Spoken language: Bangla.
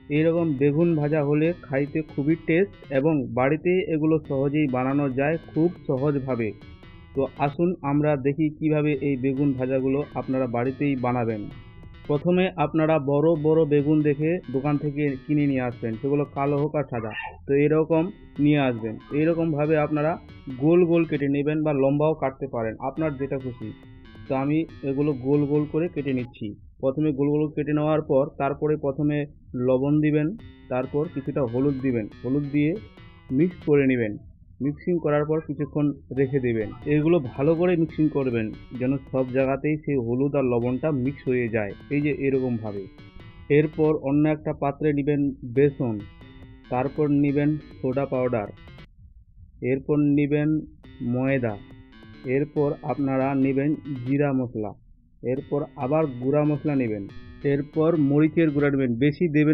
এইরকম বেগুন ভাজা হলে খাইতে খুবই টেস্ট এবং বাড়িতে এগুলো সহজেই বানানো যায় খুব সহজভাবে। তো আসুন আমরা দেখি কিভাবে এই বেগুন ভাজাগুলো আপনারা বাড়িতেই বানাবেন। প্রথমে আপনারা বড় বড় বেগুন দেখে দোকান থেকে কিনে নিয়ে আসবেন, সেগুলো কালো হোক আর সাদা। তো এরকম নিয়ে আসবেন, এইরকমভাবে আপনারা গোল গোল কেটে নেবেন বা লম্বাও কাটতে পারেন, আপনার যেটা খুশি। তো আমি এগুলো গোল গোল করে কেটে নিচ্ছি। প্রথমে গোল গোল কেটে নেওয়ার পর তারপরে প্রথমে লবণ দিবেন, তারপর কিছুটা হলুদ দিবেন, হলুদ দিয়ে মিক্স করে নেবেন। মিক্সিং করার পর কিছুক্ষণ রেখে দেবেন। এগুলো ভালো করে মিক্সিং করবেন যেন সব জায়গাতেই সেই হলুদ আর লবণটা মিক্স হয়ে যায়, এই যে এরকমভাবে। এরপর অন্য একটা পাত্রে নেবেন বেসন, তারপর নেবেন সোডা পাউডার, এরপর নেবেন ময়দা, এরপর আপনারা নেবেন জিরা মশলা, এরপর আবার গুঁড়া মশলা নেবেন, এরপর মরিচের গুঁড়া নেবেন, বেশি দেবেন